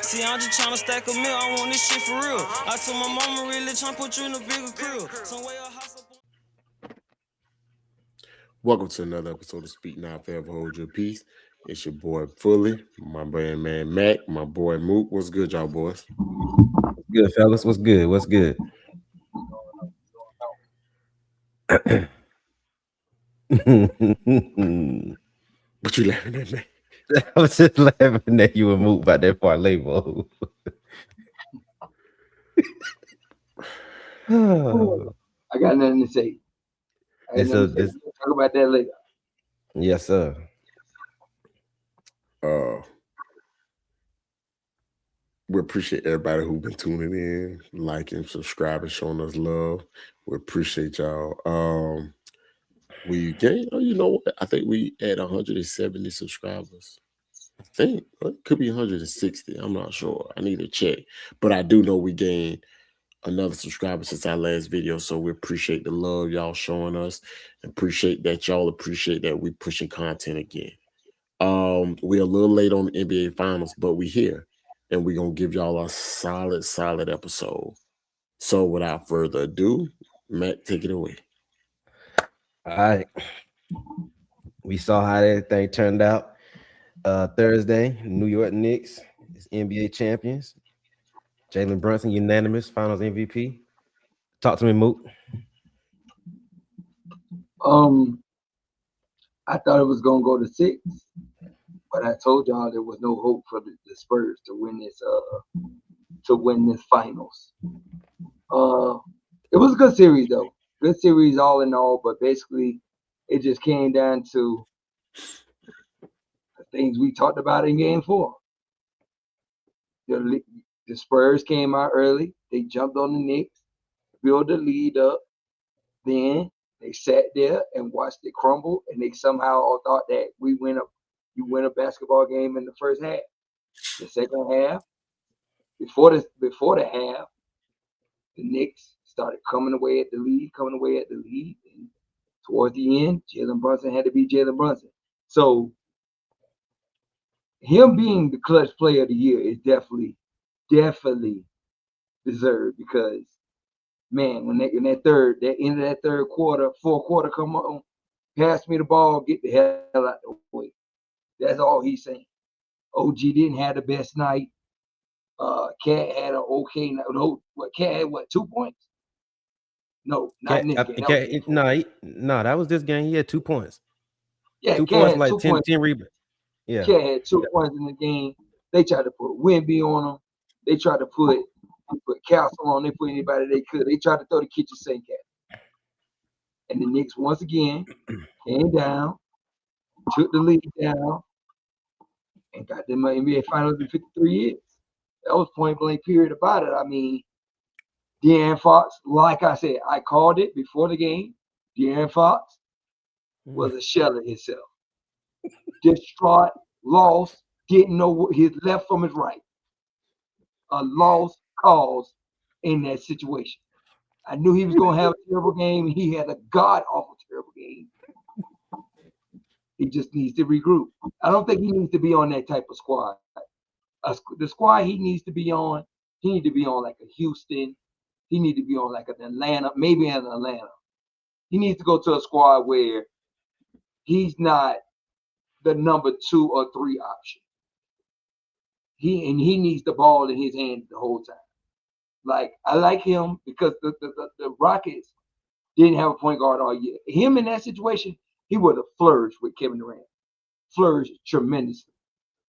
See, I'm just trying to stack a meal. I want this shit for real. I told my mama really trying to put you in a bigger crib. Some way a house up. Welcome to another episode of Speak Now Forever Hold Your Peace. It's your boy Fully, my brand man Mac, my boy Mook. What's good, y'all boys? Good, fellas. What's good? What's good? I What you laughing at, man? was just laughing that you were moved by that parlay, bro. I got nothing to say. I ain't It's a nothing to say. this, We'll talk about that later. yes, sir. Uh, we appreciate everybody who's been tuning in, liking, subscribing, showing us love. We appreciate y'all. We gained, you know what? I think we had 170 subscribers. I think it could be 160. I'm not sure. I need to check, but I do know we gained another subscriber since our last video. So we appreciate the love y'all showing us. Appreciate that y'all appreciate that we pushing content again. We're a little late on the NBA finals, but we here and we're gonna give y'all a solid episode. So without further ado, Matt, take it away. All right. We saw how everything turned out. Thursday, New York Knicks is NBA champions. Jalen Brunson, unanimous finals MVP. Talk to me, Mook. I thought it was gonna go to 6, but I told y'all there was no hope for the Spurs to win this finals. It was a good series though. Good series all in all, but basically it just came down to the things we talked about in game 4. The Spurs came out early, they jumped on the Knicks, built the lead up, then they sat there and watched it crumble, and they somehow all thought that you win a basketball game in the first half. The second half, before the half, the Knicks started coming away at the lead, and towards the end, Jalen Brunson had to be Jalen Brunson. So him being the clutch player of the year is definitely deserved because man, when that end of that third quarter, fourth quarter come on, pass me the ball, get the hell out the way. That's all he's saying. OG didn't have the best night. Cat had an okay night. No, Cat had 2 points? No, not in this game. That was this game. He had 2 points. Yeah, 2 Cat points, had like 2 10 points. rebounds. Yeah. Cat had 2 points in the game. They tried to put Wimby on him. They tried to put Castle on. They put anybody they could. They tried to throw the kitchen sink at him. And the Knicks once again came down, took the lead down, and got them NBA Finals in 53 years. That was point blank period about it. I mean, De'Aaron Fox, like I said, I called it before the game. De'Aaron Fox was a shell of himself. Distraught, lost, didn't know his left from his right. A lost cause in that situation. I knew he was going to have a terrible game. He had a god-awful terrible game. He just needs to regroup. I don't think he needs to be on that type of squad. The squad he needs to be on, he needs to be on like a Houston. He needs to be on like an Atlanta, maybe an Atlanta. He needs to go to a squad where he's not the number 2 or 3 option. He needs the ball in his hand the whole time. Like I like him because the Rockets didn't have a point guard all year. Him in that situation, he would have flourished with Kevin Durant. Flourished tremendously.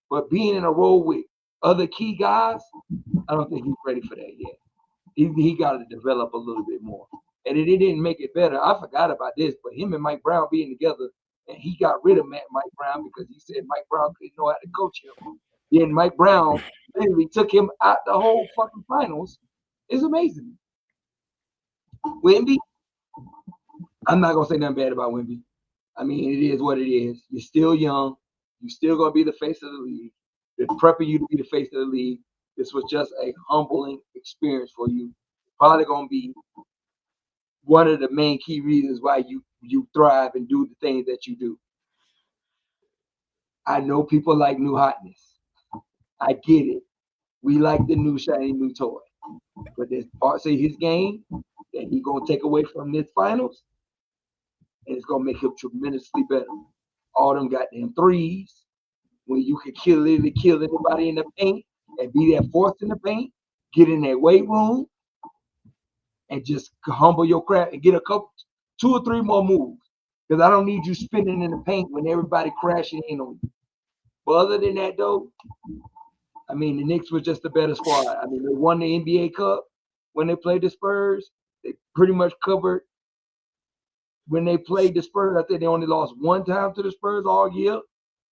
But being in a role with other key guys, I don't think he's ready for that yet. He got to develop a little bit more. And it didn't make it better. I forgot about this, but him and Mike Brown being together, and he got rid of Mike Brown because he said Mike Brown couldn't know how to coach him. Then Mike Brown literally took him out the whole fucking finals. It's amazing. Wemby, I'm not gonna say nothing bad about Wemby. I mean, it is what it is. You're still young. You're still gonna be the face of the league. They're prepping you to be the face of the league. This was just a humbling experience for you. Probably gonna be one of the main key reasons why you thrive and do the things that you do. I know people like new hotness. I get it. we like the new shiny new toy. But there's parts of his game that he's gonna take away from this finals, and it's gonna make him tremendously better. All them goddamn threes, when you can literally kill anybody in the paint and be that force in the paint, get in that weight room and just humble your craft and get a couple, 2 or 3 more moves. Because I don't need you spinning in the paint when everybody crashing in on you. But other than that, though, I mean, the Knicks was just a better squad. I mean, they won the NBA Cup when they played the Spurs. They pretty much covered when they played the Spurs. I think they only lost 1 time to the Spurs all year,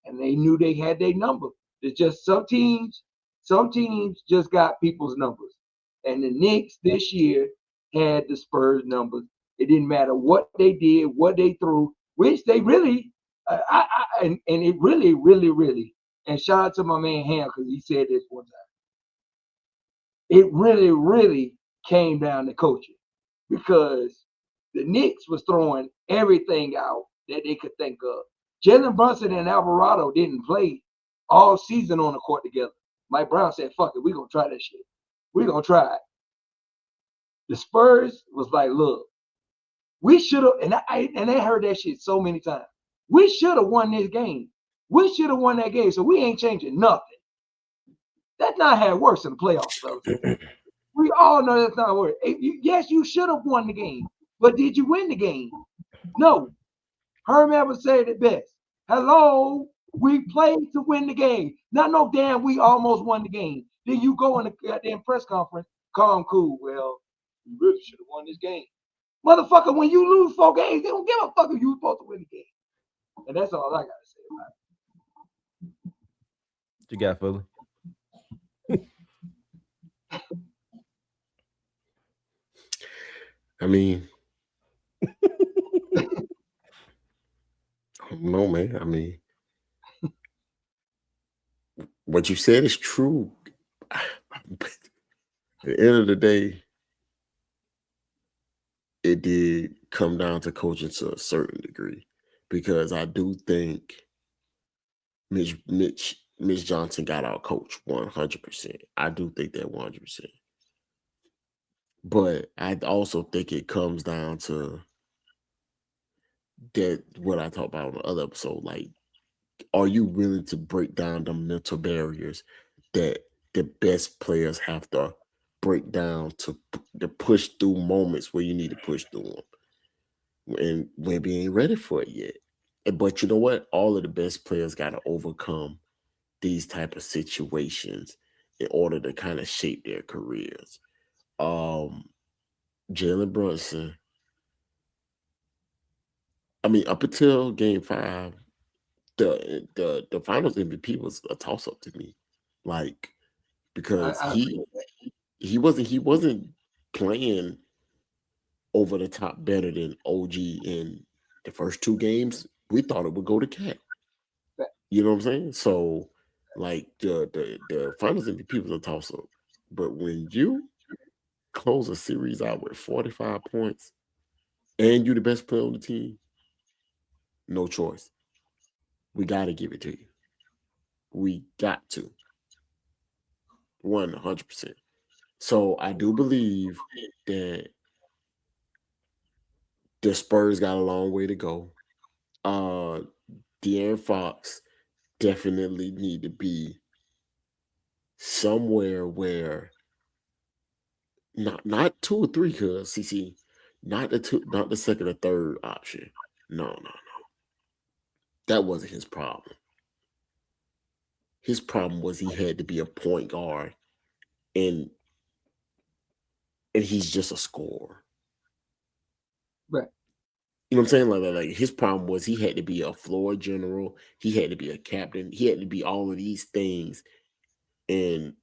and they knew they had their number. It's just some teams just got people's numbers. And the Knicks this year had the Spurs numbers. It didn't matter what they did, what they threw, which they really, and it really, really, really, and shout out to my man Ham because he said this one time. It really, really came down to coaching because the Knicks was throwing everything out that they could think of. Jalen Brunson and Alvarado didn't play all season on the court together. Mike Brown said, fuck it, we're going to try that shit. We're going to try it. The Spurs was like, look, we should have, and I heard that shit so many times. We should have won this game. We should have won that game, so we ain't changing nothing. That's not how it works in the playoffs, fellas. We all know that's not how it works. Yes, you should have won the game, but did you win the game? No. Herm ever said it best. Hello, we played to win the game. Not no damn, we almost won the game. Then you go in the goddamn press conference, calm, cool. Well, you really should have won this game. Motherfucker, when you lose 4 games, they don't give a fuck if you were supposed to win the game. And that's all I got to say about it. What you got, Philly? I mean, I don't know, man. I mean, what you said is true. But at the end of the day, it did come down to coaching to a certain degree, because I do think Mitch Johnson got out coached 100%. I do think that 100%. But I also think it comes down to that what I talked about on the other episode. Like, are you willing to break down the mental barriers that the best players have to break down to push through moments where you need to push through them? And maybe ain't ready for it yet. But you know what? All of the best players got to overcome these type of situations in order to kind of shape their careers. Jalen Brunson, I mean, up until Game 5, the Finals MVP was a toss up to me, like, because he wasn't playing over the top better than OG in the first 2 games. We thought it would go to Cat. You know what I'm saying? So, like, the Finals MVP was a toss up, but when you close a series out with 45 points and you're the best player on the team, no choice. We got to give it to you. We got to. 100%. So I do believe that the Spurs got a long way to go. De'Aaron Fox definitely need to be somewhere where not 2 or 3, because CC, not the second or third option. No. That wasn't his problem. His problem was he had to be a point guard, and he's just a scorer. Right. You know what I'm saying? Like his problem was he had to be a floor general. He had to be a captain. He had to be all of these things. And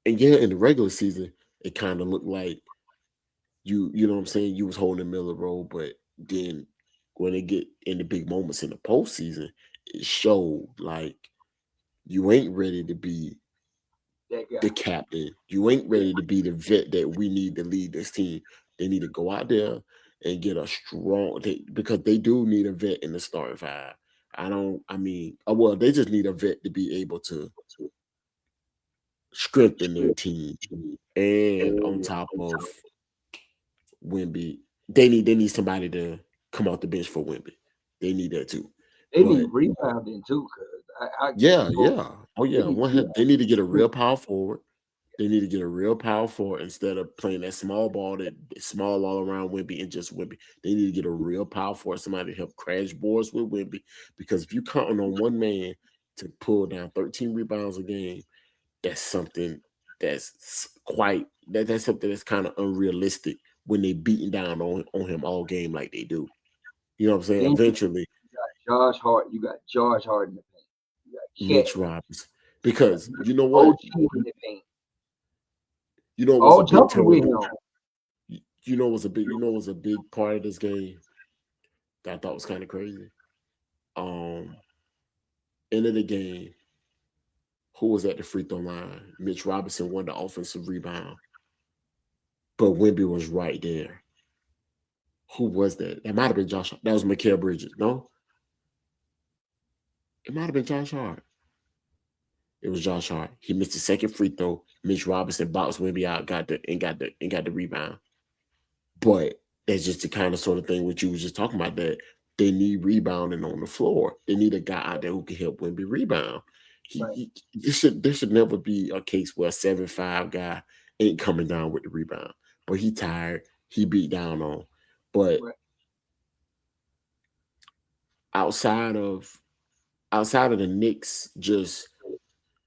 yeah, in the regular season, it kind of looked like you know what I'm saying, you was holding Miller role, but then when they get in the big moments in the postseason, it showed like you ain't ready to be the captain. You ain't ready to be the vet that we need to lead this team. They need to go out there and get a strong, because they do need a vet in the starting 5. They just need a vet to be able to strengthen their team. And on top of Wemby, they need somebody to come off the bench for Wemby. They need that too. They need But rebounding too, because I give yeah, them both. yeah. Oh yeah. They need to get a real power forward. They need to get a real power forward instead of playing that small ball, that small all around Wemby and just Wemby. They need to get a real power forward, somebody to help crash boards with Wemby. Because if you counting on one man to pull down 13 rebounds a game, that's something that's something that's kind of unrealistic when they beating down on him all game like they do. You know what I'm saying? Then Eventually, Josh Hart, you got Josh Hart in the paint. You got Cat, Mitch Roberts. you got Because you know what? OG in the paint. You know it was All a big jumping with turn. him. You know it was a big part of this game that I thought was kind of crazy. End of the game, who was at the free throw line? Mitch Robinson won the offensive rebound, but Wemby was right there. Who was that? That might have been Josh. That was Mikal Bridges. No, it might have been Josh Hart. It was Josh Hart. He missed the second free throw. Mitch Robinson boxed Wemby out, got the rebound. But that's just the kind of sort of thing which you was just talking about, that they need rebounding on the floor. They need a guy out there who can help Wemby rebound. Right. There should never be a case where a 7'5" guy ain't coming down with the rebound. But he tired. He beat down on. But Right. outside of the Knicks just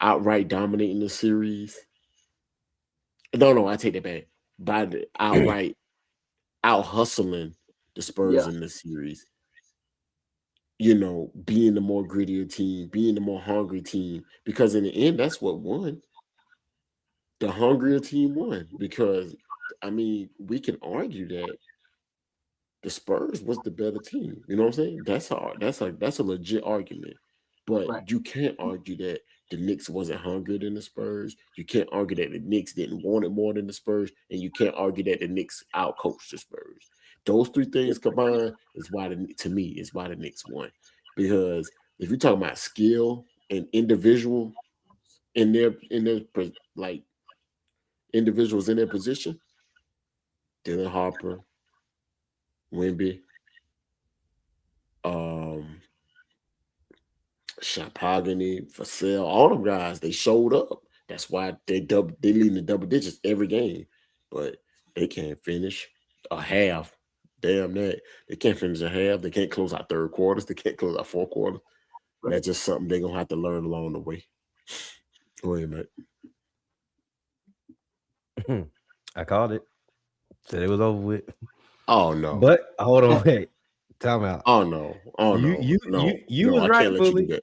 outright dominating the series. No, I take that back. By the outright out hustling the Spurs Yeah. in the series. You know, being the more grittier team, being the more hungry team, because in the end, that's what won. The hungrier team won. Because I mean, we can argue that the Spurs was the better team. You know what I'm saying? That's a legit argument. Right. But you can't argue that the Knicks wasn't hungrier than the Spurs. You can't argue that the Knicks didn't want it more than the Spurs, and you can't argue that the Knicks outcoached the Spurs. Those three things combined is why the Knicks won. Because if you're talking about skill and individual like individuals in their position, Dylan Harper, Wemby, um, Shapagani, Vassell, all them guys, they showed up. That's why they lead in the double digits every game. But they can't finish a half. Damn that. They can't finish a half. They can't close out third quarters. They can't close out fourth quarter. Right. That's just something they're gonna have to learn along the way. Wait a minute. I called it. Said it was over with. Oh no. But hold on, wait. Time out. Oh no. Oh You no. was I right, can't let you do Bully. that.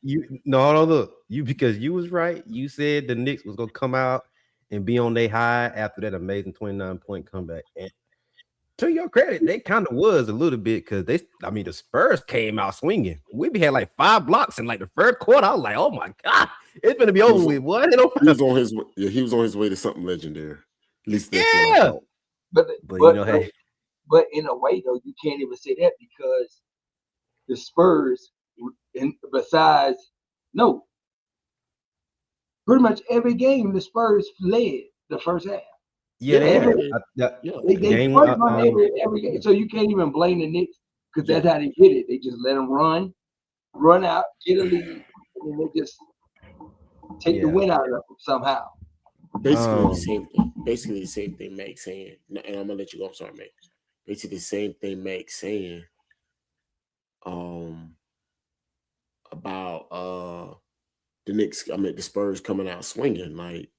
Hold on, look. Because you was right. You said the Knicks was gonna come out and be on their high after that amazing 29-point comeback. And to your credit, they kind of was a little bit, because the Spurs came out swinging. We had like 5 blocks in like the first quarter. I was like, oh my god, it's gonna be over with. What? He was on his way. Yeah, he was on his way to something legendary. At least that's what I thought. But you know, hey, but in a way though, you can't even say that, because the Spurs, pretty much every game the Spurs led the first half. yeah, they had They game first one. run every game, so you can't even blame the Knicks, because that's how they did it. They just let them run out, get a lead, and they just take the win out of them somehow. Basically the same thing. Basically the same thing Mac saying. And I'm gonna let you go. I'm sorry, Mac. Basically the same thing Mac saying. About the Knicks. The Spurs coming out swinging. Like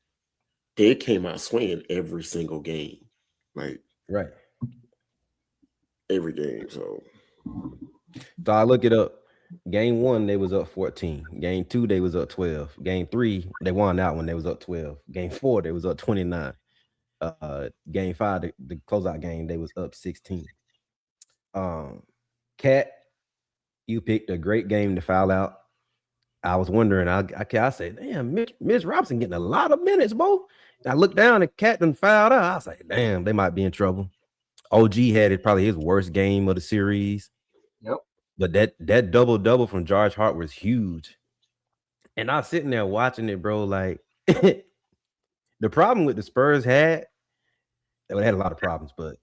they came out swinging every single game. Like Right. every game. So I look it up. Game 1, they was up 14. Game 2, they was up 12. Game 3, they won that one. They was up 12. Game 4, they was up 29. Game 5, the closeout game, they was up 16. Cat, you picked a great game to foul out. I was wondering, I said, damn, Mitch Robinson getting a lot of minutes, Bo. And I looked down and Cat done fouled out. I was like, damn, they might be in trouble. OG had probably his worst game of the series. Yep. But that double from Josh Hart was huge. And I was sitting there watching it, bro. Like, The problem with the Spurs had, they had a lot of problems, but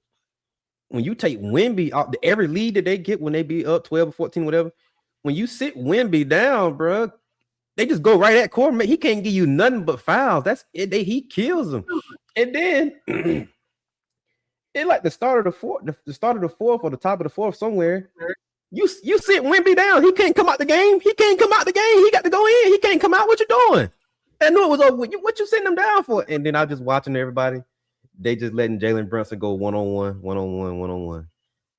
when you take Wemby out, every lead that they get when they be up 12 or 14, whatever, when you sit Wemby down, bro, they just go right at court. He can't give you nothing but fouls. That's it. He kills them. And then in like the start of the fourth, the start of the fourth or the top of the fourth somewhere, you sit Wemby down. He can't come out the game. He can't come out the game. He got to go in. He can't come out. What you doing? I knew it was over. What you sitting him down for? And then I was just watching everybody. They just letting Jalen Brunson go one-on-one.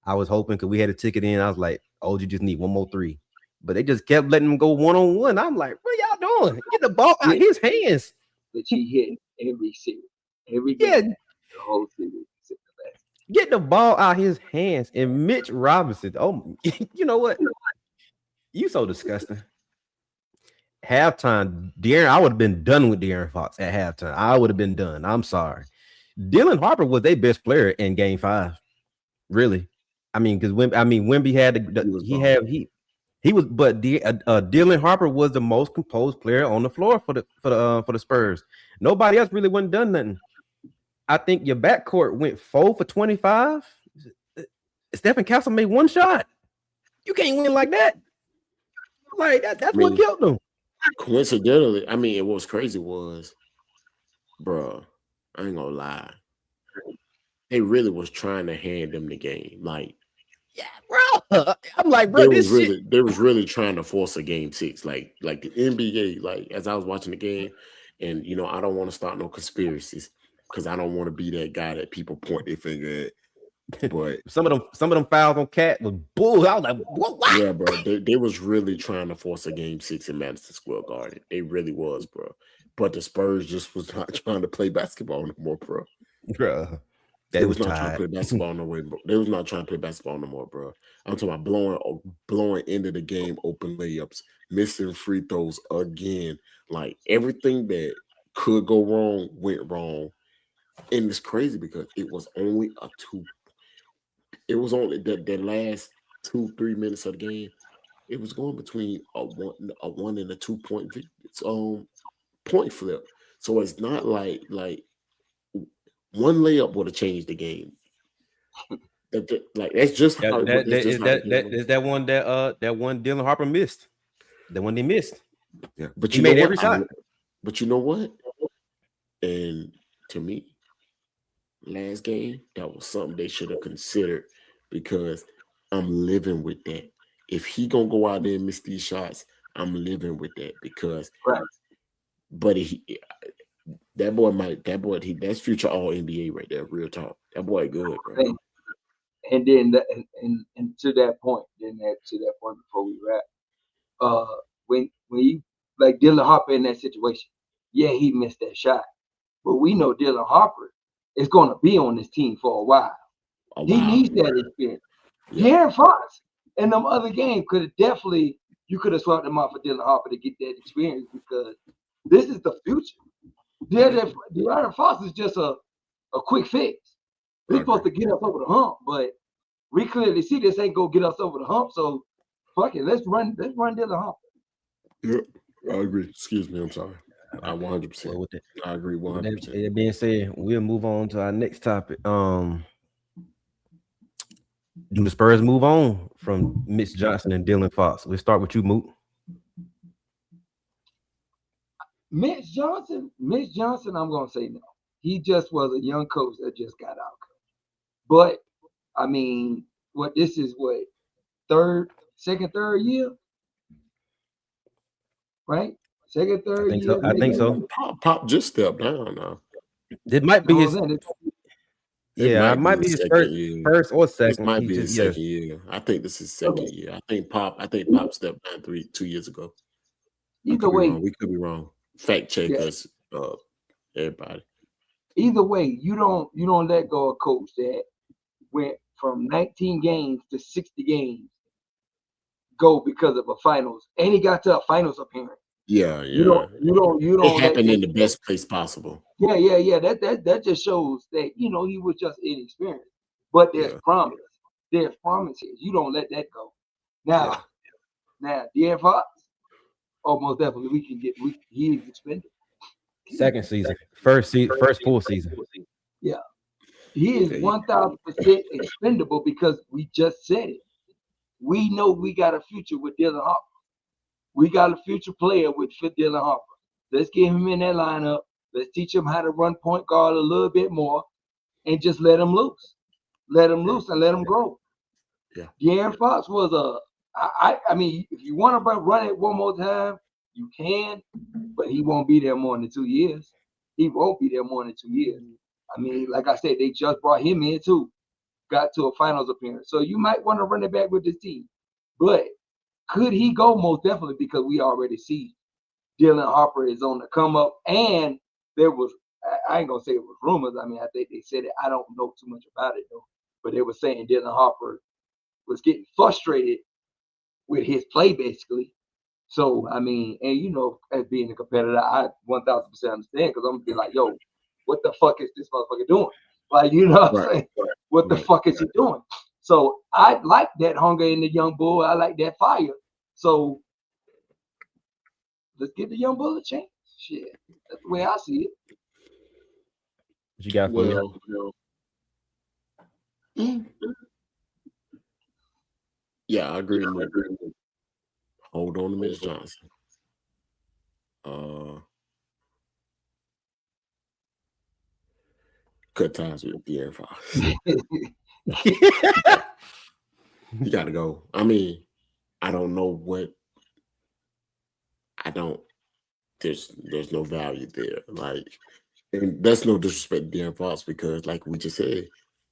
I was hoping because we had a ticket in. I was like, oh, you just need one more three. But they just kept letting him go one-on-one. I'm like, what y'all doing? Get the ball out his hands. But he hit every series. Every game. The whole series. Get the ball out his hands. And Mitch Robinson. Oh, you know what? You so disgusting. Halftime, I would have been done with De'Aaron Fox at halftime. I would have been done. I'm sorry. Dylan Harper was their best player in Game 5. Really, I mean, because Wemby had he was, but Dylan Harper was the most composed player on the floor for the Spurs. Nobody else really wasn't done nothing. I think your backcourt went 4 for 25. Stephen Castle made one shot. You can't win like that. Like that's what killed them. Coincidentally, I mean, what was crazy was, bro, I ain't gonna lie. They really was trying to hand them the game. Like, yeah, bro. I'm like, bro, they was really trying to force a game 6. Like the NBA, like as I was watching the game, and I don't want to start no conspiracies because I don't want to be that guy that people point their finger at. But some of them fouls on Cat was bull. I was like, what? Yeah, bro. They was really trying to force a game 6 in Madison Square Garden. They really was, bro. But the Spurs just was not trying to play basketball no more, bro. Bro, they was not trying to play basketball no way, bro. They was not trying to play basketball no more, bro. I'm talking about blowing into the game, open layups, missing free throws again. Like everything that could go wrong went wrong, and it's crazy because it was only a 2. It was only the last 2-3 minutes of the game. It was going between a 1 and a 2 point point flip. So it's not like one layup would have changed the game. That's just how is that one that one Dylan Harper missed. The one they missed. Yeah, but he made every shot. But you know what? And to me, last game, that was something they should have considered because I'm living with that. If he gonna go out there and miss these shots, I'm living with that because, but that's future All NBA right there, real talk. That boy good, bro. And then and to that point, before we wrap, when you like Dylan Harper in that situation, yeah, he missed that shot, but we know Dylan Harper is going to be on this team for a while. He needs that experience. De'Aaron Fox and them other games could have definitely, you could have swapped them out for Dylan Harper to get that experience because this is the future. De'Aaron Fox is just a quick fix. He's supposed to get us over the hump, but we clearly see this ain't gonna get us over the hump. So fuck it, let's run Dylan Harper. Yep, I agree. Excuse me, I'm sorry. I 100%. I agree 100%. That being said, we'll move on to our next topic. Do the Spurs move on from Mitch Johnson and Dylan Fox? We'll start with you, Moot. Mitch Johnson, I'm gonna say no. He just was a young coach that just got out. But I mean, this is second, third year, right? Second, third year. I think so. Pop just stepped down now. It might be his. It might be his first or second. It might be his second year. I think this is second year. I think Pop stepped down 2 years ago. Either way, we could be wrong. Fact check us, everybody. Either way, you don't let go of a coach that went from 19 games to 60 games go because of a finals, and he got to a finals appearance. Yeah. You don't. It happened in the best place possible. Yeah. That just shows that he was just inexperienced. But there's promise. There's promises. You don't let that go. Now, De'Aaron Fox, almost definitely he is expendable. Second season, first full season. Yeah. He is 1,000% expendable because we just said it. We know we got a future with Dylan Harper. We got a future player with Dylan Harper. Let's get him in that lineup. Let's teach him how to run point guard a little bit more and just let him loose. Let him loose and let him grow. Yeah. De'Aaron Fox was I mean, if you want to run it one more time, you can, but he won't be there more than 2 years. He won't be there more than 2 years. I mean, like I said, they just brought him in too. Got to a finals appearance. So you might want to run it back with this team. But could he go? Most definitely, because we already see Dylan Harper is on the come up. And there was, I ain't going to say it was rumors. I mean, I think they said it. I don't know too much about it, though. But they were saying Dylan Harper was getting frustrated with his play, basically. So, I mean, and you know, as being a competitor, I 1,000% understand because I'm going to be like, yo, what the fuck is this motherfucker doing? Like, you know what I'm saying? What the fuck is he doing? So I like that hunger in the young bull. I like that fire. So let's give the young bull a chance. Shit. That's the way I see it. What you got for me? Yeah, I agree with hold on to Miss Johnson. Cut ties with De'Aaron Fox. You gotta go. I mean, I don't know what there's no value there. Like, and that's no disrespect to De'Aaron Fox because, like we just said,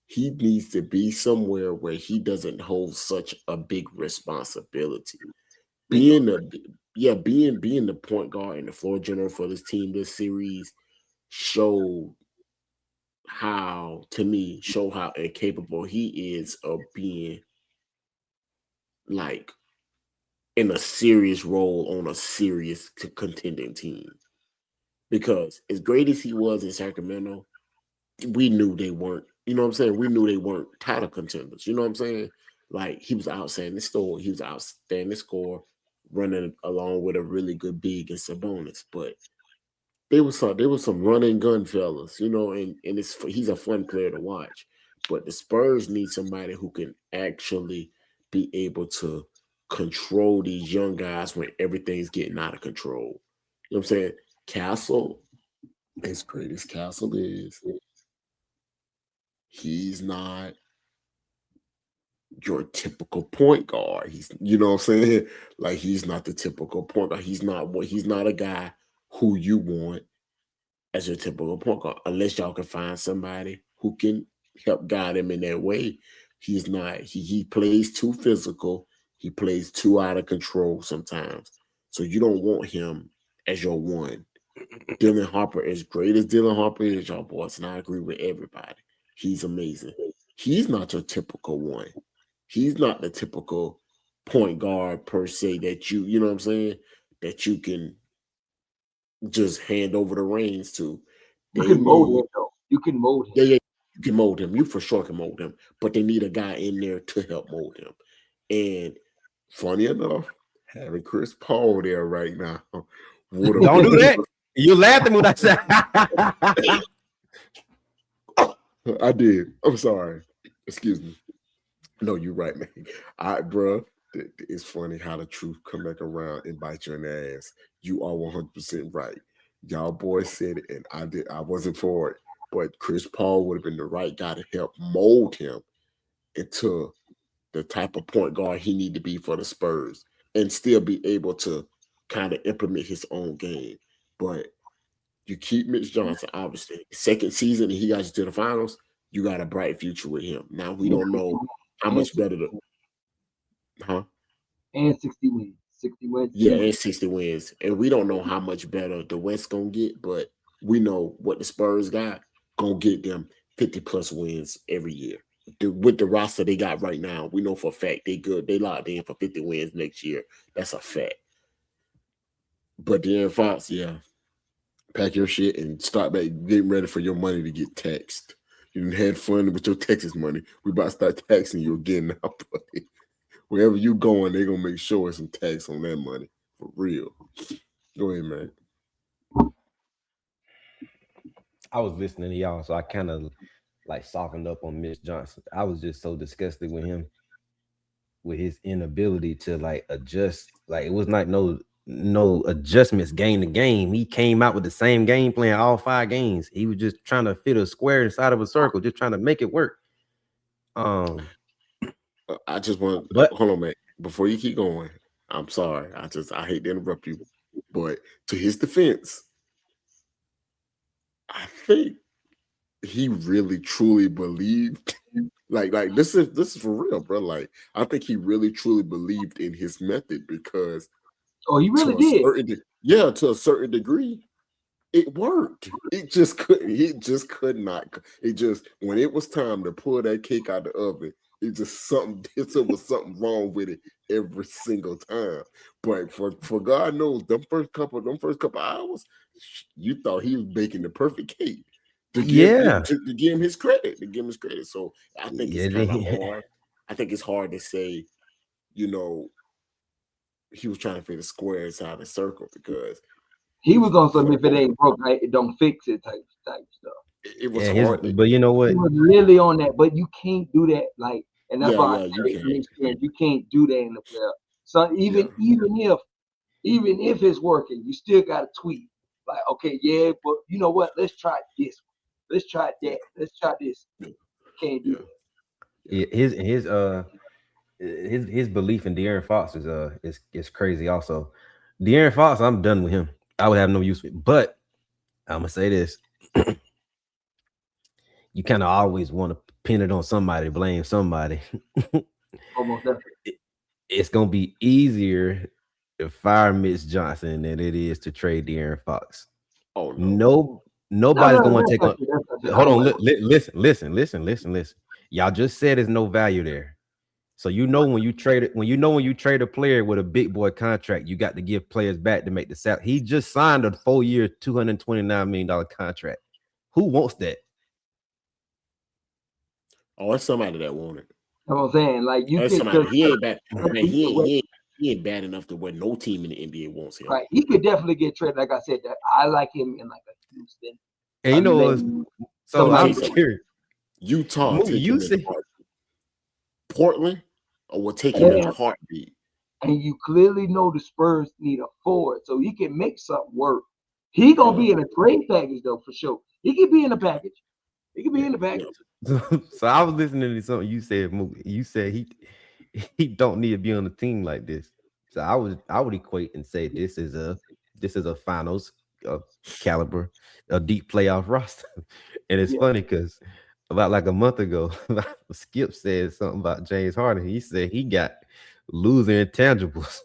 he needs to be somewhere where he doesn't hold such a big responsibility. Being the point guard and the floor general for this team this series showed how incapable he is of being like in a serious role on a serious contending team. Because as great as he was in Sacramento, we knew they weren't, you know what I'm saying? We knew they weren't title contenders. You know what I'm saying? Like he was outstanding score, running along with a really good big and Sabonis. But there was some running gun fellas, you know, and he's a fun player to watch. But the Spurs need somebody who can actually be able to control these young guys when everything's getting out of control. You know what I'm saying? Castle, as great as Castle is, he's not your typical point guard. He's, you know what I'm saying? Like he's not the typical point guard. He's not a guy who you want as your typical point guard, unless y'all can find somebody who can help guide him in that way. He's not. He plays too physical. He plays too out of control sometimes. So you don't want him as your one. Dylan Harper, as great as Dylan Harper is, y'all boys, and I agree with everybody. He's amazing. He's not your typical one. He's not the typical point guard per se that you know what I'm saying, that you can just hand over the reins to. You can mold him, though. You can mold him. Yeah, you can mold him. You for sure can mold him, but they need a guy in there to help mold him. And funny enough, having Chris Paul there right now. Don't do that. You laughed at me when I said I did. I'm sorry. Excuse me. No, you're right, man. Bro, it's funny how the truth come back around and bite you in the ass. You are 100% right. Y'all boys said it, and I wasn't for it. But Chris Paul would have been the right guy to help mold him into the type of point guard he need to be for the Spurs and still be able to kind of implement his own game. But you keep Mitch Johnson, obviously. Second season and he got you to the finals, you got a bright future with him. Now we don't know how much better and 60 wins. 60 wins. Yeah, and 60 wins. And we don't know how much better the West gonna get, but we know what the Spurs got gonna get them 50 plus wins every year. With the roster they got right now, we know for a fact they good. They locked in for 50 wins next year. That's a fact. But De'Aaron Fox, yeah, pack your shit and start back getting ready for your money to get taxed. You had fun with your Texas money. We about to start taxing you again now, buddy. Wherever you going, they're gonna make sure it's some tax on that money. For real. Go ahead, man. I was listening to y'all, so I kind of like softened up on Mitch Johnson. I was just so disgusted with him, with his inability to like adjust. Like it was not no adjustments game to game. He came out with the same game plan all 5 games. He was just trying to fit a square inside of a circle, just trying to make it work. I just want But hold on, man. Before you keep going, I'm sorry. I hate to interrupt you, but to his defense, I think he really truly believed. Like this is for real, bro. Like I think he really truly believed in his method because he really did. To a certain degree, it worked. It just couldn't. He just could not. It just when it was time to pull that cake out the oven, it just something. There was something wrong with it every single time. But for God knows, them first couple hours, you thought he was baking the perfect cake. To give him his credit. So I think it's kind of hard. I think it's hard to say, he was trying to fit a square inside a circle because he was on some if it ain't broke, it don't fix it type stuff. It was hard. But you know what? He was really on that, but you can't do that. Like, and that's why you can't do that in the playoff. So even if it's working, you still got to tweak. Like, okay, yeah, but you know what? Let's try this. Let's try that. Let's try this. Can't do that. His belief in De'Aaron Fox is crazy. Also, De'Aaron Fox, I'm done with him. I would have no use for it. But I'm gonna say this: you kind of always want to pin it on somebody, blame somebody. Almost definitely. It's gonna be easier to fire Mitch Johnson than it is to trade De'Aaron Fox. Oh no. Nobody's gonna take on. Hold on, listen. Y'all just said there's no value there. So when you trade a player with a big boy contract, you got to give players back to make the salary. He just signed a 4-year, $229 million contract. Who wants that? Oh, it's somebody that want it. You know what I'm saying? Like he ain't bad. Man, he ain't bad enough to where no team in the NBA wants him. Right. He could definitely get traded. Like I said, that I like him in like a Houston. And I'm curious. Utah take him in Portland or will take him in a heartbeat. And you clearly know the Spurs need a forward, so he can make something work. He gonna be in a trade package though, for sure. He could be in the package. So I was listening to something you said. You said he don't need to be on a team like this. So I would equate and say this is a finals caliber, a deep playoff roster. And it's funny because about like a month ago, Skip said something about James Harden. He said he got losing intangibles.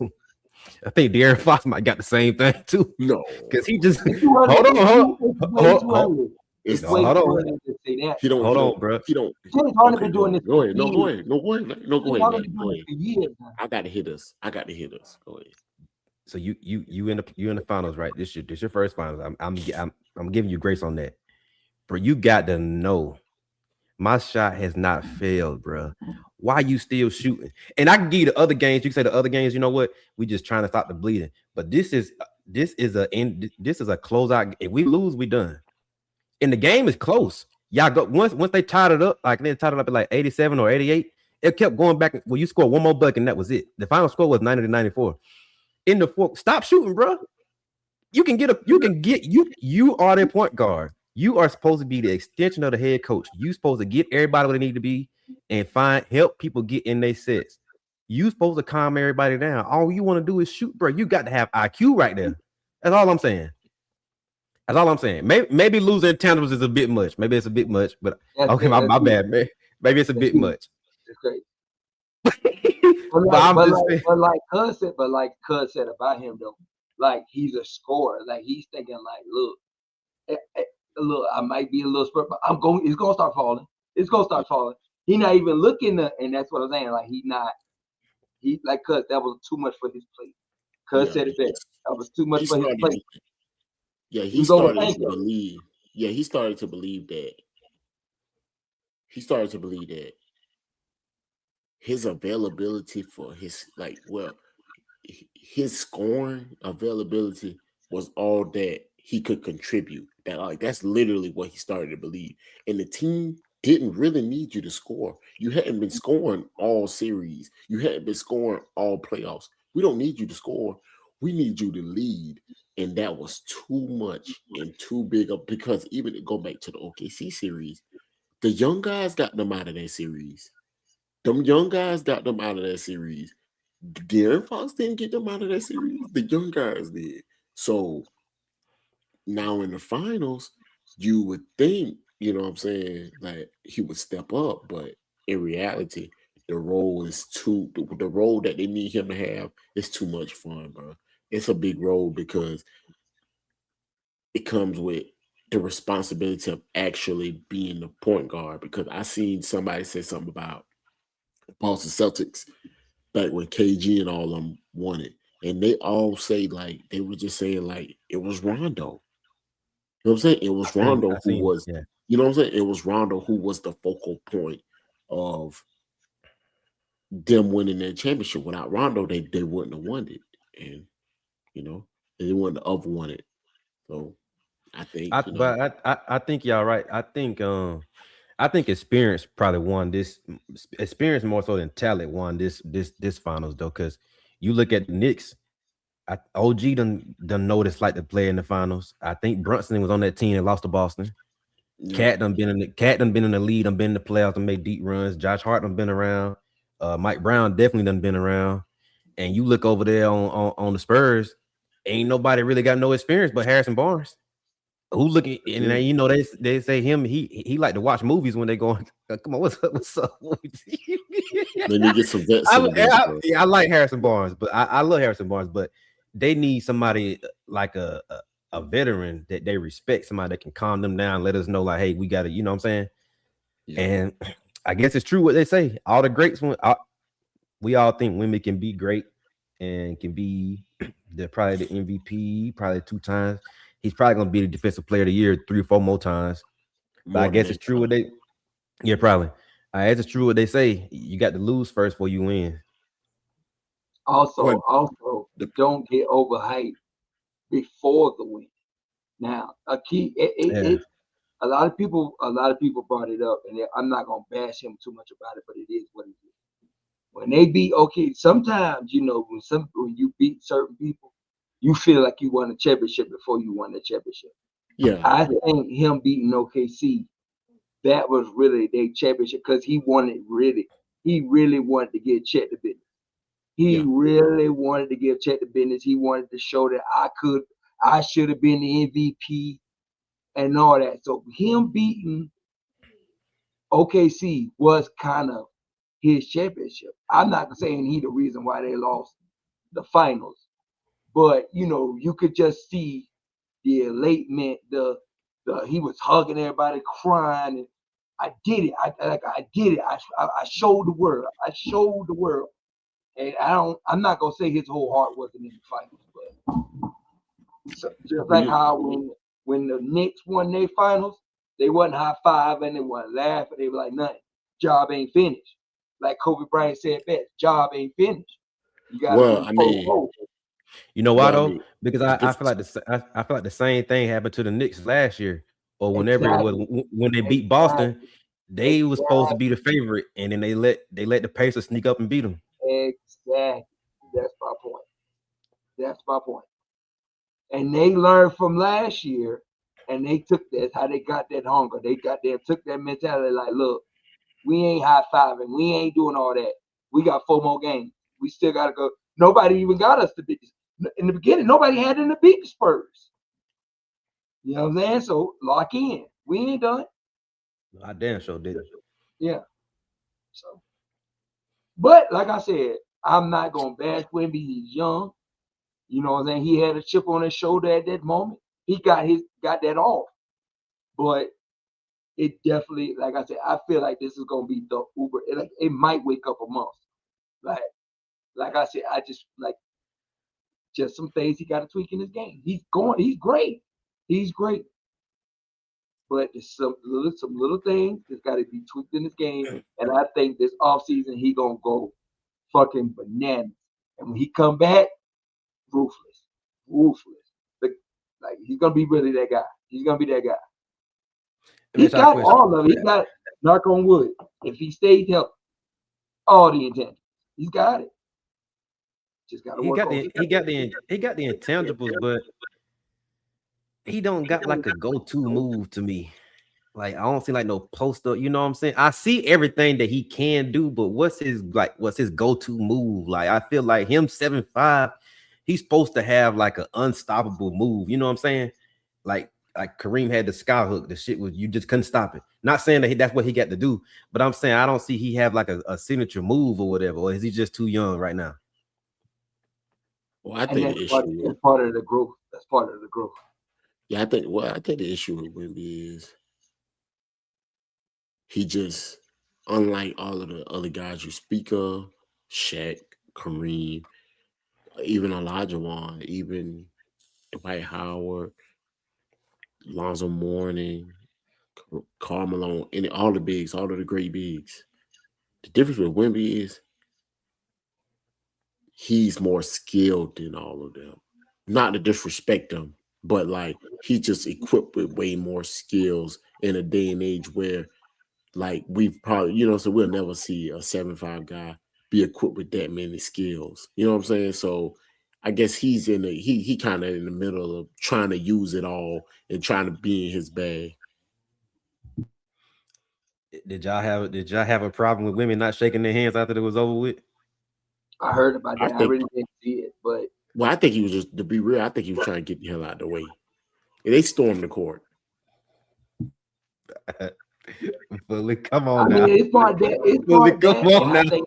I think De'Aaron Fox might got the same thing too. No, because he just hold on. It's hold on. He don't. Hold on, bro. He don't. James Harden been doing this. Go ahead. No, go ahead. Go ahead, man. Go ahead. For years now. I got to hit us. Go ahead. So you in the finals, right? This your first finals. I'm giving you grace on that, bro. You got to know. My shot has not failed, bro. Why you still shooting? And I can give you the other games. You can say the other games. You know what? We just trying to stop the bleeding. But this is a closeout. If we lose, we done. And the game is close. Y'all go once they tied it up, like they tied it up at like 87 or 88. It kept going back. Well, you scored one more bucket and that was it. The final score was 90-94. In the fourth, stop shooting, bro. You are their point guard. You are supposed to be the extension of the head coach. You supposed to get everybody where they need to be and help people get in their sets. You supposed to calm everybody down. All you want to do is shoot, bro. You got to have IQ right there. That's all I'm saying. Maybe losing intangibles is a bit much. Maybe it's a bit much, but okay, my bad, man. Maybe it's a bit much. It's great. but like Cuz said about him though, like he's a scorer. Like he's thinking like, look, I might be a little spurt, but it's gonna start falling. It's gonna start falling. He's not even looking and that's what I'm saying. Like like Cuz that was too much for his plate. Cuz said it best. That was too much for his plate. Yeah, he started to believe. Yeah, he started to believe that. His availability for his scoring availability was all that he could contribute. That's literally what he started to believe. And the team didn't really need you to score. You hadn't been scoring all series. You hadn't been scoring all playoffs. We don't need you to score. We need you to lead. And that was too much and too big of, because even to go back to the OKC series, the young guys got them out of that series. Them young guys got them out of that series. De'Aaron Fox didn't get them out of that series. The young guys did. So now in the finals, you would think, you know what I'm saying, like he would step up, but in reality, the role that they need him to have is too much fun, bro. It's a big role because it comes with the responsibility of actually being the point guard. Because I seen somebody say something about Boston Celtics back when KG and all of them won it. And they all say, like, they were just saying, like, it was Rondo. You know what I'm saying? It was Rondo I who seen, was, yeah. you know what I'm saying? It was Rondo who was the focal point of them winning their championship. Without Rondo, they wouldn't have won it. And, you know, they wouldn't have won it. So I think, you know, I think y'all right. I think experience probably won this. Experience more so than talent won this finals though, because you look at the Knicks. OG done noticed like to play in the finals. I think Brunson was on that team that lost to Boston. yeah, Cat done been in the lead, done been in the playoffs and made deep runs. Josh Hart done been around. Mike Brown definitely done been around. And you look over there on the Spurs, ain't nobody really got no experience but Harrison Barnes. Who looking, and then, you know, they say him, he like to watch movies when they go, come on, what's up? they need to get some vets in the bench, bro. I like Harrison Barnes, but I love Harrison Barnes, but they need somebody like a veteran that they respect, somebody that can calm them down, let us know, like, hey, we got to, you know what I'm saying? Yeah. And I guess it's true what they say. All the greats, we all think women can be great and can be probably the MVP, probably 2 times. He's probably gonna be the defensive player of the year 3 or 4 more times. But I More than guess it's that. true what they, yeah, probably. I guess it's true what they say. You got to lose first before you win. Also, Well, the don't get overhyped before the win. Now, a key, Yeah. a lot of people brought it up, and I'm not gonna bash him too much about it, but it is what it is. When they beat, okay, sometimes you know when you beat certain people, you feel like you won a championship before you won the championship. yeah, I think him beating OKC, that was really their championship because he really wanted to get Chet the business. He yeah. really wanted to give Chet the business. He wanted to show that I should have been the MVP and all that. So him beating OKC was kind of his championship. I'm not saying he the reason why they lost the finals, but you know, you could just see the elatement, the he was hugging everybody, crying, and I did it. I did it. I showed the world. I showed the world. And I'm not gonna say his whole heart wasn't in the finals, but just like how when the Knicks won their finals, they wasn't high five and they wasn't laughing. They were like, nothing. Job ain't finished. Like Kobe Bryant said best, job ain't finished. You got to Well, be full. You know why well, I though? mean, Because it's I feel different. like I feel like the same thing happened to the Knicks last year or whenever it was Exactly. when they beat Boston. Exactly. They was supposed to be the favorite, and then they let the Pacers sneak up and beat them. Exactly. That's my point. That's my point. And they learned from last year, and they took that how they got that hunger. They got there, took that mentality. Like, look, we ain't high fiving. We ain't doing all that. We got 4 more games. We still got to go. Nobody even got us to beat. In the beginning, nobody had them to beat the Spurs. You know what I'm saying? So lock in. We ain't done. I damn sure did. Yeah. So, but like I said, I'm not gonna bash Wimby. He's young. You know what I'm saying? He had a chip on his shoulder at that moment. He got that off. But it definitely, like I said, I feel like this is gonna be the Uber. It might wake up a month. Like I said, I just like just some things he got to tweak in his game. He's great. He's great. But there's some little things that's got to be tweaked in his game. And I think this offseason he gonna go fucking bananas. And when he come back, ruthless. Ruthless. Like he's gonna be really that guy. He's gonna be that guy. Let me He ask y'all a got question. all of it. He got, knock on wood, if he stays healthy, all the intangibles. He's got it. Just got to He work got on the it. he got the intangibles, but he don't got like a go-to move to me. Like I don't see like no poster, you know what I'm saying? I see everything that he can do, but what's his go-to move? Like I feel like him 7'5", he's supposed to have like an unstoppable move, you know what I'm saying? Like Kareem had the sky hook, the shit was you just couldn't stop it. Not saying that that's what he got to do, but I'm saying I don't see he have like a signature move or whatever, or is he just too young right now? Well, I And think the issue. that's part of the growth. That's part of the growth. Yeah, I think. Well, I think the issue with Wemby is he just, unlike all of the other guys you speak of, Shaq, Kareem, even Elijah Wan, even Dwight Howard, Lonzo Mourning, Karl Malone, and all the bigs, all of the great bigs. The difference with Wemby is he's more skilled than all of them. Not to disrespect them, but like he's just equipped with way more skills in a day and age where like we've probably, so we'll never see a 7'5" guy be equipped with that many skills. You know what I'm saying? So I guess he's in he kind of in the middle of trying to use it all and trying to be in his bag. Did y'all have a problem with women not shaking their hands after it was over with? I heard about I that. I think, really didn't see it, but well, I think he was just, to be real, I think he was trying to get the hell out of the way. And they stormed the court. Fully, come I on mean, now. it's part that. It's Fully, part come that. on And now.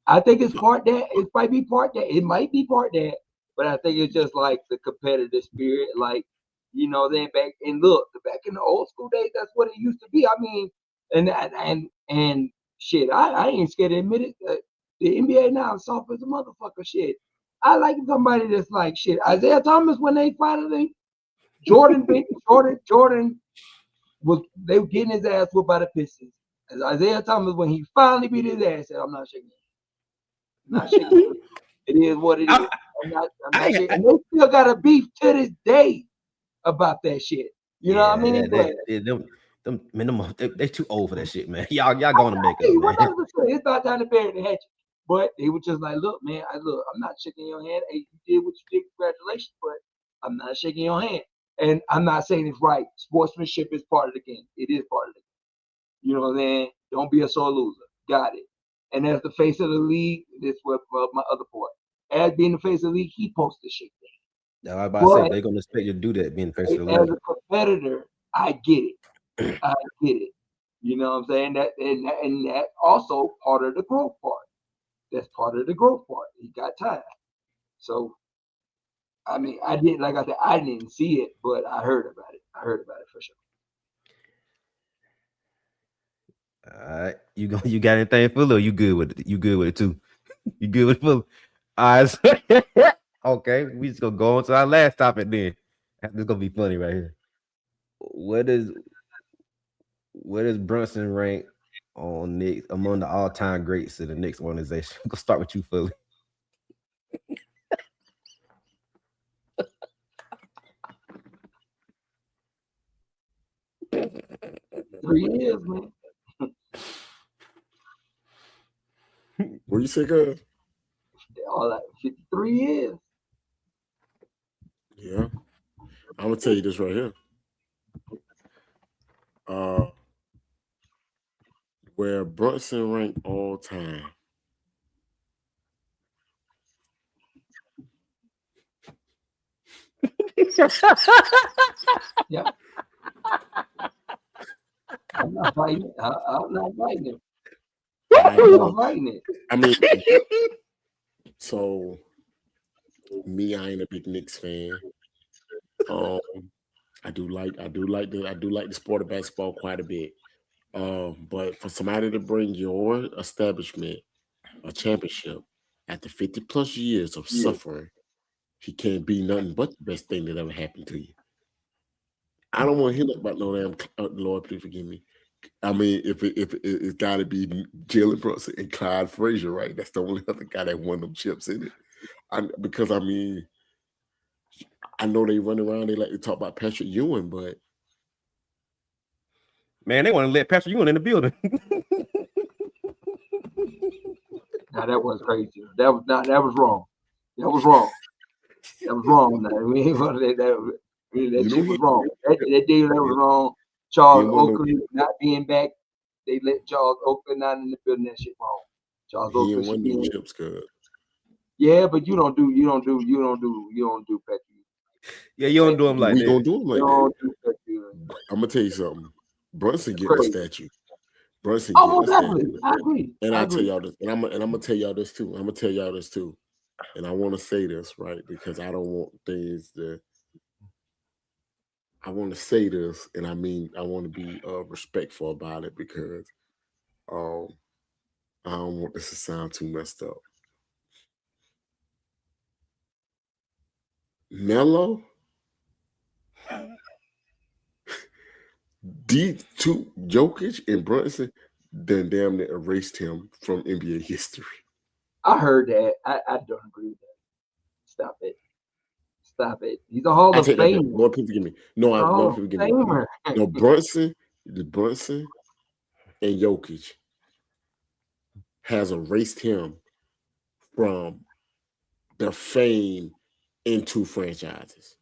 I think it's part that. It might be part that. It might be part that. But I think it's just like the competitive spirit. Like, then back and look, back in the old school days, that's what it used to be. I mean, and shit, I ain't scared to admit it. The NBA now is soft as a motherfucker. Shit, I like somebody that's like shit. Isaiah Thomas when they finally Jordan they were getting his ass whooped by the Pistons. As Isaiah Thomas when he finally beat his ass, said, "I'm not shaking it. I'm not shaking it. It is what it is. I'm not shaking." And they still got a beef to this day about that shit. You know what I mean? But They too old for that shit, man. Y'all gonna make up, man. 100%, it's not time to bury the hatchet. But they were just like, "Look, man, I'm not shaking your hand. Hey, you did what you did. Congratulations, but I'm not shaking your hand." And I'm not saying it's right. Sportsmanship is part of the game. It is part of the game. You know what I'm saying? Don't be a sore loser. Got it. And as the face of the league, this was my other point. As being the face of the league, he posted shit Now, I was about to say there. they're gonna expect you to do that, being the face But of the as league. a competitor, I get it. I get it. You know what I'm saying? And that also part of the growth part. That's part of the growth part. He got time. So I mean, I didn't like I said, I didn't see it, but I heard about it. I heard about it for sure. All right, you got anything, Fuller? Or you good with it? You good with it too? You good with it, Fuller? All right. Okay, we just gonna go on to our last topic then. This is gonna be funny right here. What is Brunson rank on Knicks among the all-time greats of the Knicks organization? We'll start with you, Fuller. 3 years, man. What you say, girl? All that 53 years. Yeah. I'm gonna tell you this right here. Where Brunson ranked all time. Yeah. I'm not fighting it. I'm not fighting it. I'm not fighting it. I mean, so me, I ain't a big Knicks fan. I do like the sport of basketball quite a bit. But for somebody to bring your establishment a championship after 50 plus years of suffering, he can't be nothing but the best thing that ever happened to you. I don't want to hear about no damn Lord, please forgive me. I mean, if it's got to be Jalen Brunson and Clyde Frazier, right? That's the only other guy that won them chips in it. Because I mean, I know they run around. They like to talk about Patrick Ewing, but Man, they want to let Patrick Ewing in the building. Now that was crazy. That was not. That was wrong. That was wrong. That was wrong. Now, that you know shit was he wrong. That deal that was wrong. he Charles ain't won no Oakley not being back. They let Charles Oakley not in the building. That shit wrong. Charles he Oakley ain't should won be no in. chips, cuz. Yeah, but you don't do Patrick. Yeah, you don't do him like We gonna that. do him You like that. don't do Patrick. I'm gonna tell you something. Brunson It's get the crazy. statue. Brunson Oh, get most the definitely. statue. I agree. And I I tell agree. y'all this, and I'm gonna tell y'all this too. I'm gonna tell y'all this too. And I want to say this, right? Because I don't want things to. I want to say this, and I mean I want to be respectful about it because um I don't want this to sound too messed up. Melo, D2 Jokic and Brunson then damn near erased him from NBA history. I heard that. I don't agree with that. Stop it. Stop it. He's a Hall I of take that back. Famer. Lord, people give me. No, He's a Hall Lord, of people give me. Famer. No, Brunson and Jokic has erased him from the fame in two franchises.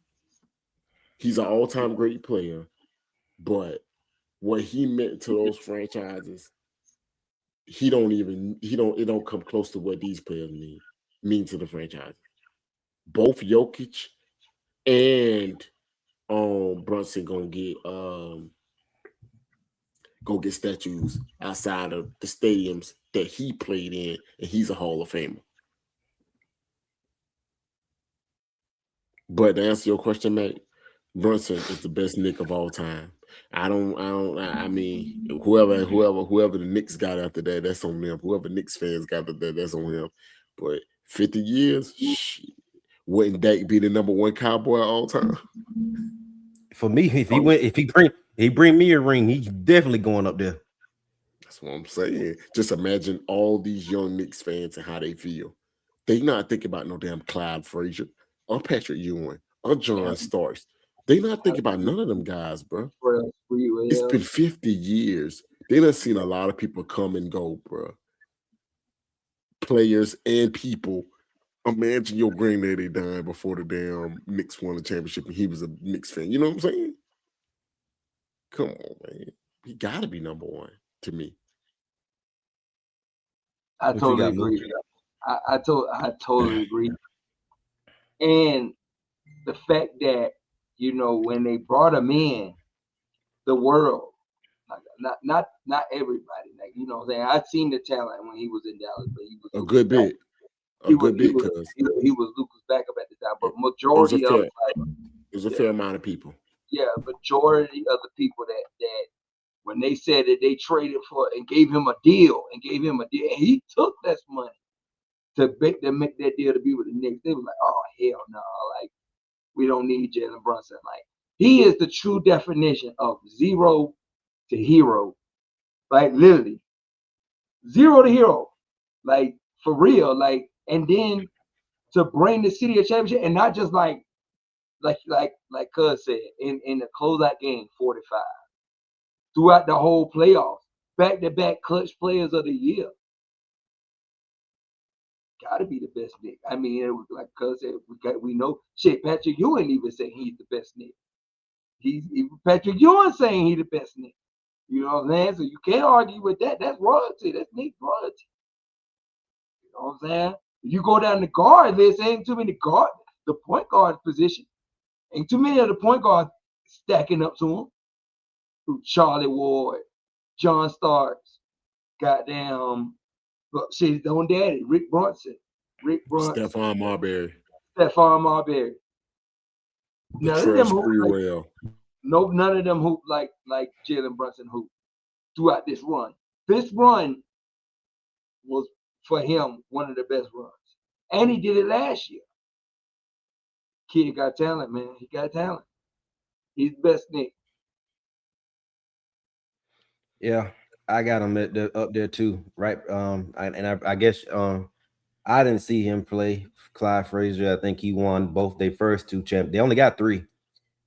He's an all-time great player, but what he meant to those franchises, it don't come close to what these players mean to the franchise. Both Jokic and Brunson go get statues outside of the stadiums that he played in, and he's a Hall of Famer. But to answer your question, Matt, Brunson is the best Knick of all time. I mean, whoever the Knicks got after that, that's on them. Whoever Knicks fans got after that, that's on him. But 50 years, shit, wouldn't Dak be the number one Cowboy of all time? For me, if he bring me a ring, he's definitely going up there. That's what I'm saying. Just imagine all these young Knicks fans and how they feel. They not thinking about no damn Clyde Frazier or Patrick Ewing or John Starks. They not thinking about none of them guys, bro. It's been 50 years. They done seen a lot of people come and go, bro. Players and people. Imagine your granddaddy dying before the damn Knicks won the championship and he was a Knicks fan. You know what I'm saying? Come on, man. He gotta be number one to me. I What you totally got, Lou? agree. I totally agree. And the fact that when they brought him in, the world, like, not everybody, like what I'm saying. I've seen the talent when he was in Dallas, but he was A Lucas good backup. bit. A good bit, cuz He was Lucas backup at the time, but it was majority of a fair amount of people. majority of the people that when they said that they traded for and gave him a deal, and he took less money to make that deal to be with the Knicks. They was like, oh hell no, like we don't need Jalen Brunson. Like he is the true definition of zero to hero. Like literally, zero to hero. Like for real. Like and then to bring the city a championship and not just like Cuz said in the closeout game 45 throughout the whole playoffs, back-to-back clutch players of the year. Got to be the best Knick. I mean, it was like Cuz said, we know shit. Patrick Ewing even saying he's the best Knick. Patrick Ewing saying he's the best Knick. You know what I'm saying? So you can't argue with that. That's royalty. That's Knick royalty. You know what I'm saying? If you go down the guard list, ain't too many guard. The point guard position ain't too many of the point guards stacking up to him. Charlie Ward, John Starks, goddamn, shit, his own daddy, Rick Brunson, Stephon Marbury, None of them Latrell hoop none of them hoop like Jalen Brunson hoop throughout this run. This run was for him one of the best runs, and he did it last year. Kid got talent, man. He got talent. He's the best Knick. Yeah, I got him up there too, right? I guess I didn't see him play. Clyde Frazier, I think he won both their first two champions. They only got 3.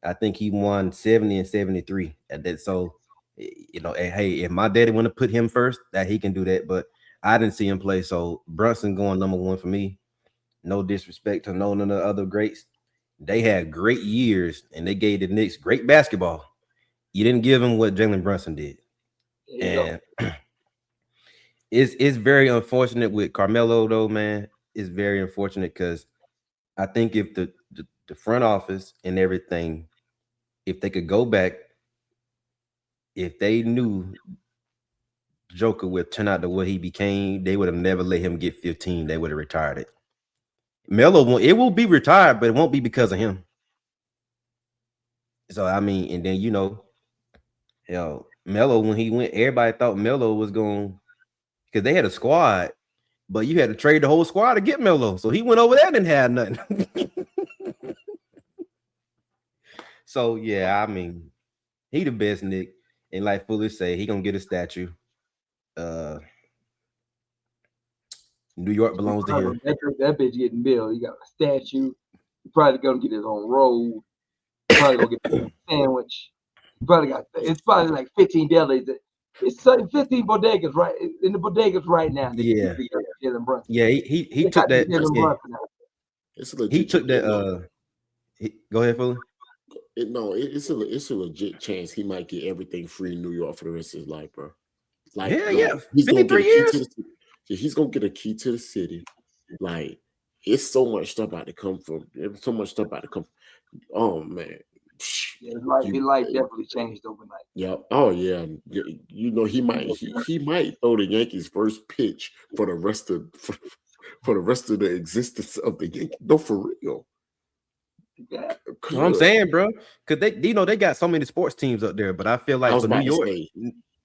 I think he won 70 and 73 at that. So, hey, if my daddy want to put him first, that he can do that. But I didn't see him play. So Brunson going number 1 for me. No disrespect to none of the other greats. They had great years and they gave the Knicks great basketball. You didn't give them what Jalen Brunson did. And it's very unfortunate with Carmelo, though, man. It's very unfortunate because I think if the front office and everything, if they could go back, if they knew Joker would turn out to what he became, they would have never let him get 15. They would have retired it. Melo it will be retired, but it won't be because of him. So I mean, and then Melo, when he went, everybody thought Melo was going because they had a squad, but you had to trade the whole squad to get Melo. So he went over there and didn't have nothing. So yeah, I mean, he the best Nick. And like Fuller say, he gonna get a statue. New York belongs to him. That bitch getting built. He got a statue. He probably gonna get his own road. He probably gonna get a sandwich. He probably got. It's probably like 15 delis. It's 15 bodegas right in the bodegas right now. Yeah, Jalen Brunson. Yeah, he took that. It's legit. He took that. Go ahead, Fuller. It's a legit chance he might get everything free in New York for the rest of his life, bro. Like, yeah. He's gonna get a key to the city. He's gonna get a key to the city. Like, it's so much stuff about to come from. There's so much stuff about to come. Oh man, his life definitely changed overnight. Yeah. Oh yeah. You know he might throw the Yankees first pitch for the rest of the existence of the Yankees. No, for real. Yeah. What I'm saying, bro, because they got so many sports teams up there, but I feel like for New York,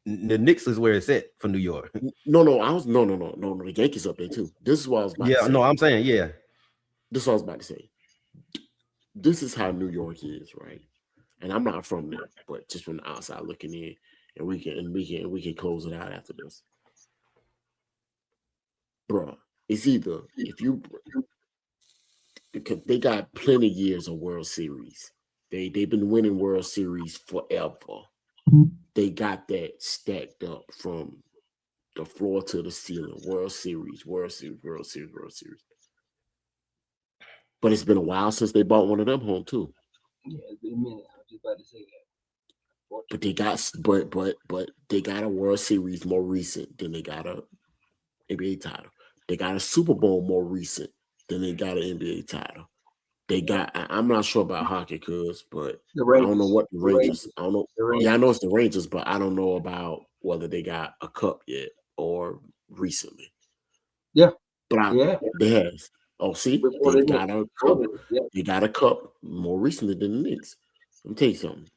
the Knicks is where it's at for New York. No. The Yankees up there too. This is what I was about to say. Yeah, no, I'm saying, yeah. This is what I was about to say. This is how New York is, right? And I'm not from there, but just from the outside looking in, and we can close it out after this. Bro, it's either because they got plenty of years of World Series. They've been winning World Series forever. They got that stacked up from the floor to the ceiling. World Series. But it's been a while since they bought one of them home too. Yeah, it's been a minute. I was just about to say that. But they got a World Series more recent than they got a NBA title. They got a Super Bowl more recent than they got an NBA title. They got. I'm not sure about hockey, but I don't know what the Rangers. I don't know. Yeah, I know it's the Rangers, but I don't know about whether they got a cup yet or recently. Yeah, but they have. Oh, see, they got a cup. Yeah. They got a cup more recently than the Knicks. Let me tell you something.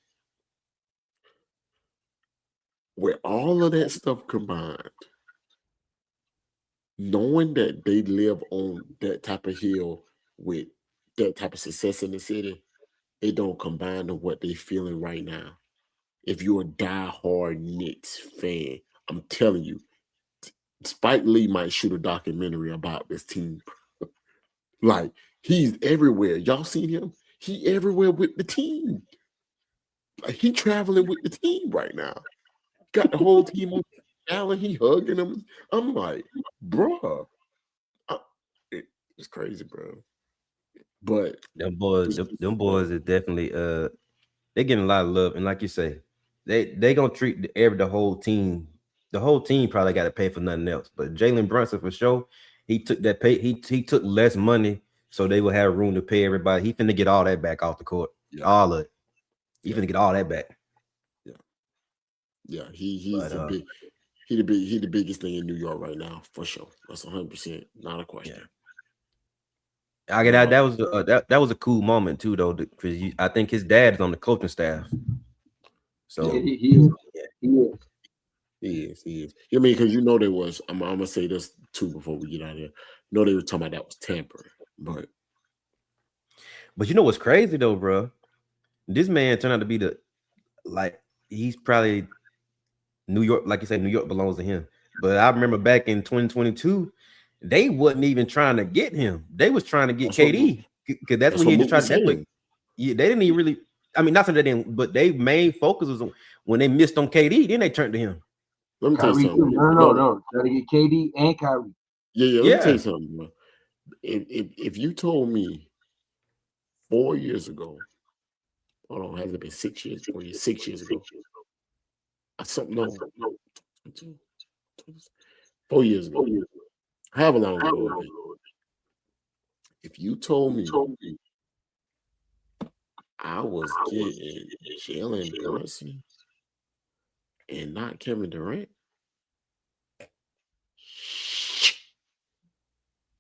With all of that stuff combined, knowing that they live on that type of hill with that type of success in the city, it don't combine to what they feeling right now. If you're a diehard Knicks fan, I'm telling you, Spike Lee might shoot a documentary about this team. Like, he's everywhere. Y'all seen him? He everywhere with the team. Like, he traveling with the team right now. Got the whole team on Allen. He hugging them. I'm like, bro, it's crazy, bro. But them boys are definitely they're getting a lot of love, and like you say, they gonna treat the whole team. The whole team probably got to pay for nothing else. But Jalen Brunson for sure, he took that pay. He took less money, so they will have room to pay everybody. He finna get all that back off the court. Yeah. All of it. He finna get all that back. Yeah. He's the biggest thing in New York right now for sure. That's 100% not a question. Yeah. I get that was a cool moment too, though, because I think his dad's on the coaching staff. So he is. I mean, because there was. I'm gonna say this too before we get out of here. They were talking about that was tampering, but you know what's crazy though, bro? This man turned out to be he's probably New York, like you said, New York belongs to him. But I remember back in 2022, they wasn't even trying to get him. They was trying to get That's what KD because that's when he just tried to. That's what, yeah, they didn't even really. I mean, not that they didn't, but their main focus was on when they missed on KD. Then they turned to him. Let me tell you Kyrie, something. no. Try to get KD and Kyrie. Yeah. Let me tell you something, bro. If you told me 4 years ago, hold on, has it been 6 years? 4 years, 6 years ago. Something no, 4 years ago. However long ago it was. If you told me I was getting Jalen Brunson and not Kevin Durant,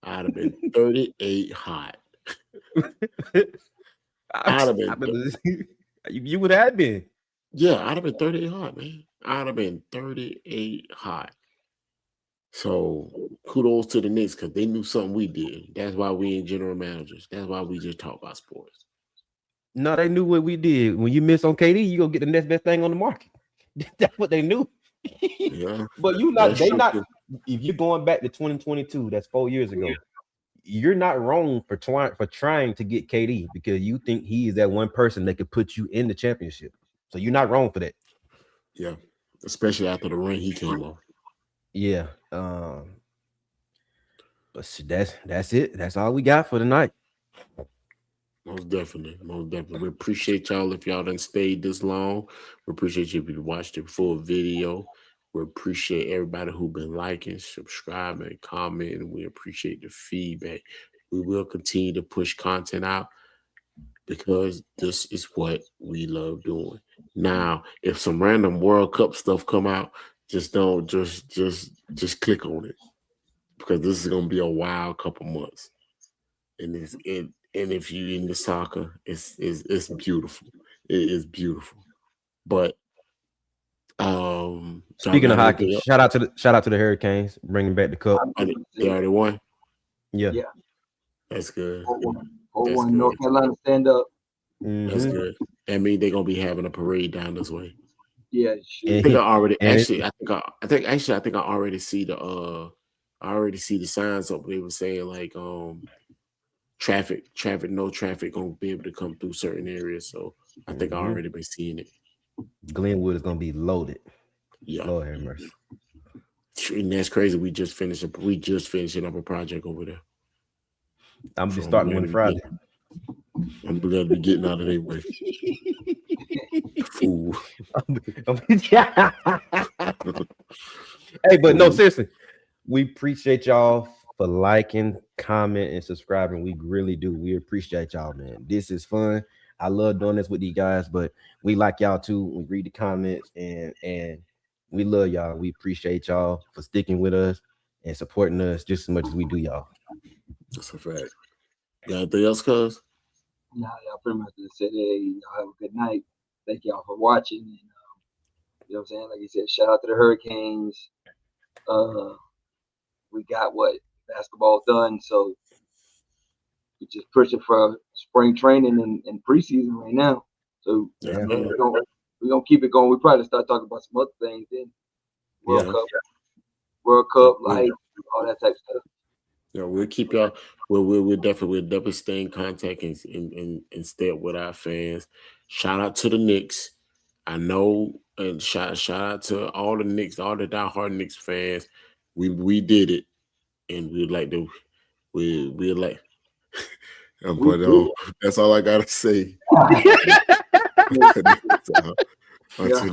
I'd have been 38 hot. I'd have been. You would have been. Yeah, I'd have been 38 hot, man. I'd have been 38 hot. So kudos to the Knicks because they knew something we did. That's why we ain't general managers. That's why we just talk about sports. No, they knew what we did. When you miss on KD, you go get the next best thing on the market. That's what they knew. Yeah, but you not. They not. If you're going back to 2022, that's 4 years ago. You're not wrong for trying to get KD because you think he is that one person that could put you in the championship. So you're not wrong for that. Yeah, especially after the run he came off. Yeah. But that's it. That's all we got for tonight. Most definitely. We appreciate y'all if y'all done stayed this long. We appreciate you if you watched the full video. We appreciate everybody who been liking, subscribing, commenting. We appreciate the feedback. We will continue to push content out because this is what we love doing. Now, if some random World Cup stuff come out, just click on it because this is gonna be a wild couple months. And if you in the soccer, it's beautiful. It is beautiful. But speaking of hockey, shout out to the Hurricanes bringing back the cup. They already won. Yeah, that's good. That's good. North Carolina stand up. That's good. That means they're gonna be having a parade down this way. Yeah, I think I already actually. I think I already see the signs up. They were saying like traffic, no traffic gonna be able to come through certain areas. So I think I already been seeing it. Glenwood is gonna be loaded. Yeah, Lord have mercy. And that's crazy. We just finishing up a project over there. I'm just starting one Friday. I'm glad we're getting out of their way. Fool. Hey, but no, seriously, we appreciate y'all for liking, comment, and subscribing. We really do. We appreciate y'all, man. This is fun. I love doing this with you guys, but we like y'all too. We read the comments and we love y'all. We appreciate y'all for sticking with us and supporting us just as much as we do y'all. That's a fact. Got anything else, cuz? Nah, y'all pretty much just said, hey, y'all have a good night. Thank y'all for watching. And, you know what I'm saying? Like you said, shout out to the Hurricanes. We got basketball done, so we're just pushing for spring training and preseason right now. So we're gonna keep it going. We probably start talking about some other things then. World Cup, life, all that type of stuff. Yeah, we'll keep y'all. We'll definitely stay in contact and stay up with our fans. Shout out to the Knicks. I know, and shout out to all the Knicks, all the diehard Knicks fans. We did it, and we'd like to. We're like. But that's all I gotta say. Until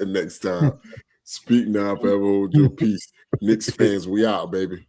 next time. Speak now, forever hold your peace. Knicks fans, we out, baby.